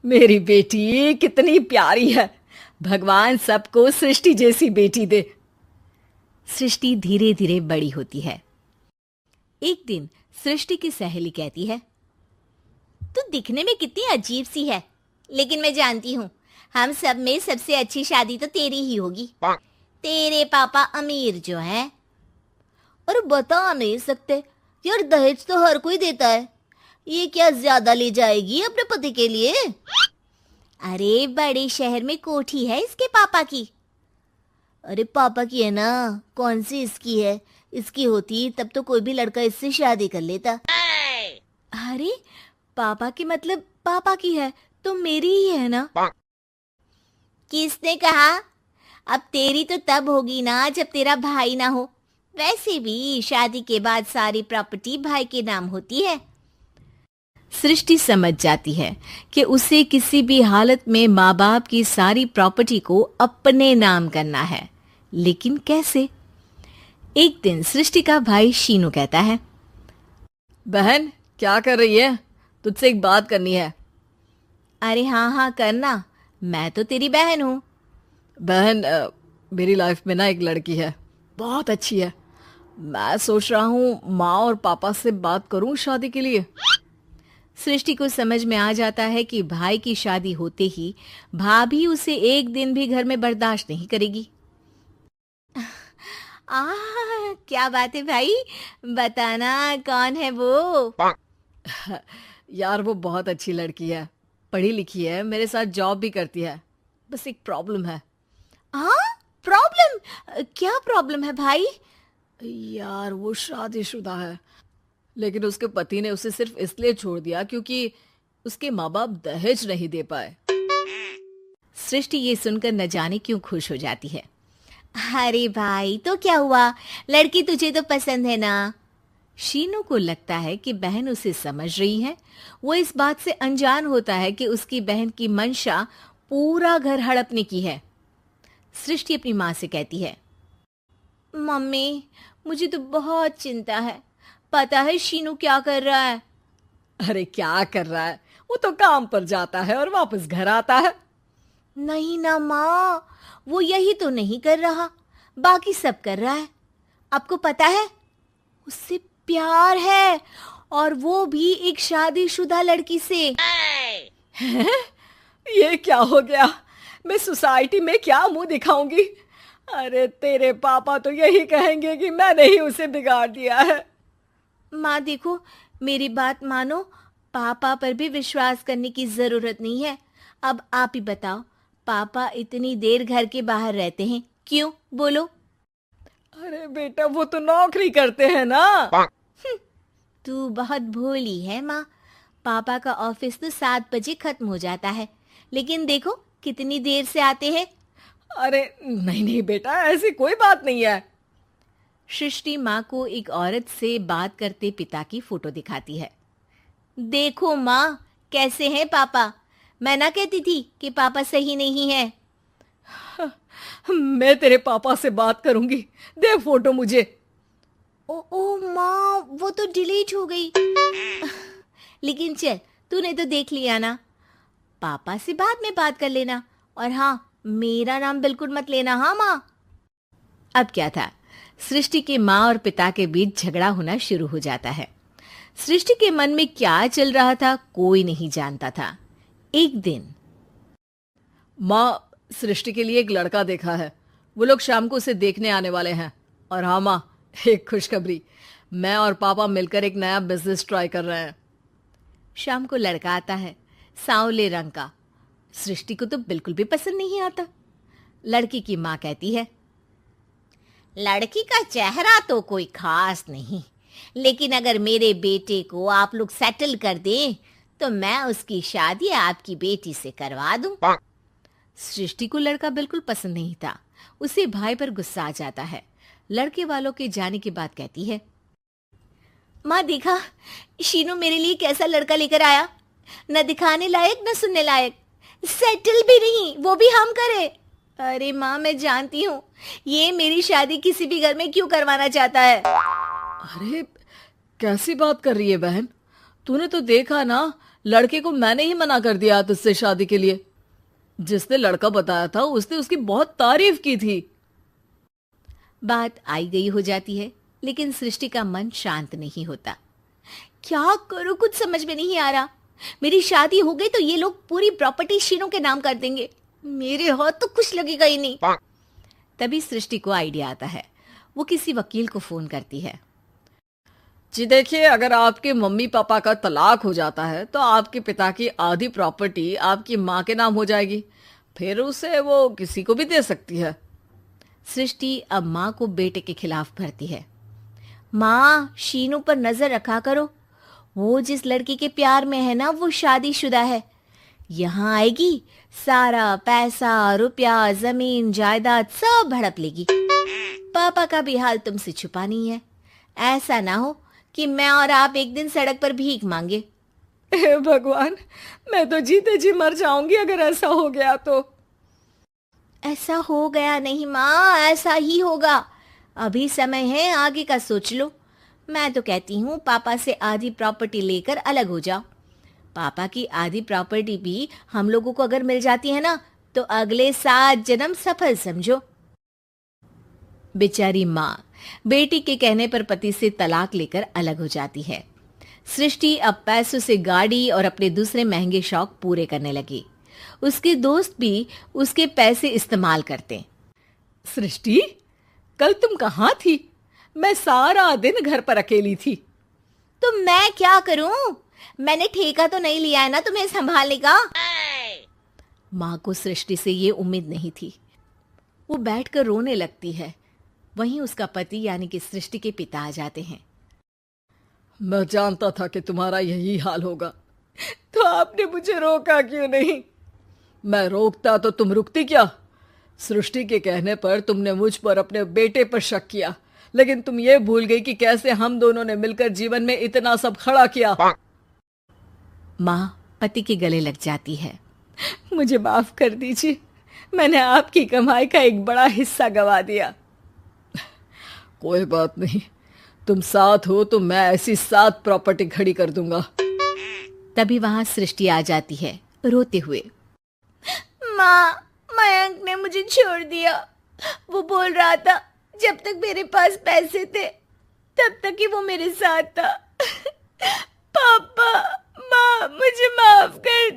मेरी बेटी कितनी प्यारी है। भगवान सबको सृष्टि जैसी बेटी दे। सृष्टि धीरे धीरे बड़ी होती है। एक दिन सृष्टि की सहेली कहती है, तू दिखने में कितनी अजीब सी है, लेकिन मैं जानती हूँ हम सब में सबसे अच्छी शादी तो तेरी ही होगी। तेरे पापा अमीर जो हैं। और बता नहीं सकते यार, दहेज तो हर कोई देता है, ये क्या ज्यादा ले जाएगी अपने पति के लिए? अरे बड़े शहर में कोठी है इसके पापा की। अरे पापा की है ना, कौन सी इसकी है? इसकी होती तब तो कोई भी लड़का इससे शादी कर लेता। अरे पापा की मतलब पापा की है तो मेरी ही है ना? किसने कहा? अब तेरी तो तब होगी ना जब तेरा भाई ना हो। वैसे भी शादी के बाद सारी प्रॉपर्टी भाई के नाम होती है। सृष्टि समझ जाती है कि उसे किसी भी हालत में माँ बाप की सारी प्रॉपर्टी को अपने नाम करना है, लेकिन कैसे? एक दिन सृष्टि का भाई शीनू कहता है, बहन क्या कर रही है? तुझसे एक बात करनी है। अरे हाँ हाँ करना, मैं तो तेरी बहन हूँ। बहन मेरी लाइफ में ना एक लड़की है, बहुत अच्छी है। मैं सोच रहा हूँ माँ और पापा से बात करूँ शादी के लिए। सृष्टि को समझ में आ जाता है कि भाई की शादी होते ही भाभी उसे एक दिन भी घर में बर्दाश्त नहीं करेगी। आ क्या बात है भाई, बताना कौन है वो? यार वो बहुत अच्छी लड़की है, पढ़ी लिखी है, मेरे साथ जॉब भी करती है। बस एक प्रॉब्लम है। हाँ प्रॉब्लम? क्या प्रॉब्लम है भाई? यार वो शादीशुदा है, लेकिन उसके पति ने उसे सिर्फ इसलिए छोड़ दिया क्योंकि उसके माँ बाप दहेज नहीं दे पाए। सृष्टि ये सुनकर न जाने क्यों खुश हो जाती है। अरे भाई तो क्या हुआ, लड़की तुझे तो पसंद है ना? शीनू को लगता है कि बहन उसे समझ रही है। वो इस बात से अनजान होता है कि उसकी बहन की मंशा पूरा घर हड़पने की है। सृष्टि अपनी माँ से कहती है, मम्मी मुझे तो बहुत चिंता है। पता है शीनू क्या कर रहा है? अरे क्या कर रहा है? वो तो काम पर जाता है और वापस घर आता है। नहीं ना माँ, वो यही तो नहीं कर रहा, बाकी सब कर रहा है। आपको पता है उससे प्यार है, और वो भी एक शादीशुदा लड़की से। ये क्या हो गया? मैं सोसाइटी में क्या मुंह दिखाऊंगी? अरे तेरे पापा तो यही कहेंगे कि मैंने ही उसे बिगाड़ दिया है। माँ देखो, मेरी बात मानो, पापा पर भी विश्वास करने की जरूरत नहीं है। अब आप ही बताओ, पापा इतनी देर घर के बाहर रहते हैं क्यों, बोलो? अरे बेटा वो तो नौकरी करते हैं ना। तू बहुत भोली है माँ। पापा का ऑफिस तो 7 बजे खत्म हो जाता है, लेकिन देखो कितनी देर से आते हैं। अरे नहीं नहीं बेटा, ऐसी कोई बात नहीं है। सृष्टि माँ को एक औरत से बात करते पिता की फोटो दिखाती है। देखो माँ, कैसे हैं पापा? मैं ना कहती थी कि पापा सही नहीं है। मैं तेरे पापा से बात करूंगी, दे फोटो मुझे। ओ माँ, वो तो डिलीट हो गई। लेकिन चल, तूने तो देख लिया ना। पापा से बाद में बात कर लेना, और हाँ, मेरा नाम बिल्कुल मत लेना, हाँ माँ। अब क्या था, सृष्टि के माँ और पिता के बीच झगड़ा होना शुरू हो जाता है। सृष्टि के मन में क्या चल रहा था कोई नहीं जानता था। एक दिन, माँ सृष्टि के लिए एक लड़का देखा है, वो लोग शाम को उसे देखने आने वाले हैं। और हाँ माँ, एक खुशखबरी, मैं और पापा मिलकर एक नया बिजनेस ट्राई कर रहे हैं। शाम को लड़का आता है, सांवले रंग का। सृष्टि को तो बिल्कुल भी पसंद नहीं आता। लड़की की माँ कहती है, लड़की का चेहरा तो कोई खास नहीं, लेकिन अगर मेरे बेटे को आप लोग सेटल कर दें तो मैं उसकी शादी आपकी बेटी से करवा दूं। सृष्टि को लड़का बिल्कुल पसंद नहीं था। उसे भाई पर गुस्सा आ जाता है। लड़के वालों के जाने के बाद कहती है, माँ देखा, शीनू मेरे लिए कैसा लड़का लेकर आया, न दिखाने लायक न सुनने लायक, सेटल भी नहीं, वो भी हम करे। अरे माँ मैं जानती हूँ ये मेरी शादी किसी भी घर में क्यों करवाना चाहता है। अरे कैसी बात कर रही है बहन? तूने तो देखा ना, लड़के को मैंने ही मना कर दिया तुझसे शादी के लिए। जिसने लड़का बताया था उसने उसकी बहुत तारीफ की थी। बात आई गई हो जाती है, लेकिन सृष्टि का मन शांत नहीं होता। क्या करूं, कुछ समझ में नहीं आ रहा। मेरी शादी हो गई तो ये लोग पूरी प्रॉपर्टी शीनू के नाम कर देंगे, मेरे हाथ तो कुछ लगेगा ही नहीं। तभी सृष्टि को आइडिया आता है। वो किसी वकील को फोन करती है। जी देखिए, अगर आपके मम्मी पापा का तलाक हो जाता है तो आपके पिता की आधी प्रॉपर्टी आपकी माँ के नाम हो जाएगी, फिर उसे वो किसी को भी दे सकती है। सृष्टि अब माँ को बेटे के खिलाफ भरती है। माँ, शीनू पर नजर रखा करो, वो जिस लड़की के प्यार में है ना, वो शादीशुदा है। यहाँ आएगी, सारा पैसा, रुपया, जमीन, जायदाद सब हड़प लेगी। पापा का भी हाल तुमसे छुपा नहीं है। ऐसा ना हो कि मैं और आप एक दिन सड़क पर भीख मांगे। हे भगवान, मैं तो जीते जी मर जाऊंगी अगर ऐसा हो गया तो। ऐसा हो गया नहीं माँ, ऐसा ही होगा। अभी समय है, आगे का सोच लो। मैं तो कहती हूँ पापा से आधी प्रॉपर्टी लेकर अलग हो जाओ। पापा की आधी प्रॉपर्टी भी हम लोगों को अगर मिल जाती है ना, तो अगले 7 जन्म सफल समझो। बेचारी माँ बेटी के कहने पर पति से तलाक लेकर अलग हो जाती है। सृष्टि अब पैसों से गाड़ी और अपने दूसरे महंगे शौक पूरे करने लगी। उसके दोस्त भी उसके पैसे इस्तेमाल करते। सृष्टि, कल तुम कहाँ थी? मैं सारा दिन घर पर अकेली थी। तो मैं क्या करूं? मैंने ठेका तो नहीं लिया है ना तुम्हें संभालने का। माँ को सृष्टि से ये उम्मीद नहीं थी। वो बैठकर रोने लगती है। वहीं उसका पति यानी कि सृष्टि के पिता आ जाते हैं। मैं जानता था कि तुम्हारा यही हाल होगा, तो आपने मुझे रोका क्यों नहीं? मैं रोकता तो तुम रुकती क्या? सृष्टि के कहने पर तुमने मुझ पर अपने बेटे पर शक किया, लेकिन तुम ये भूल गई कि कैसे हम दोनों ने मिलकर जीवन में इतना सब खड़ा किया। माँ पति के गले लग जाती है। मुझे माफ कर दीजिए, मैंने आपकी कमाई का एक बड़ा हिस्सा गवा दिया। कोई बात नहीं, तुम साथ हो तो मैं ऐसी 7 प्रॉपर्टी खड़ी कर दूंगा। तभी वहां सृष्टि आ जाती है रोते हुए। माँ, मयंक ने मुझे छोड़ दिया। वो बोल रहा था जब तक मेरे पास पैसे थे तब तक ही वो मेरे साथ था। पापा, माँ, मुझे माफ कर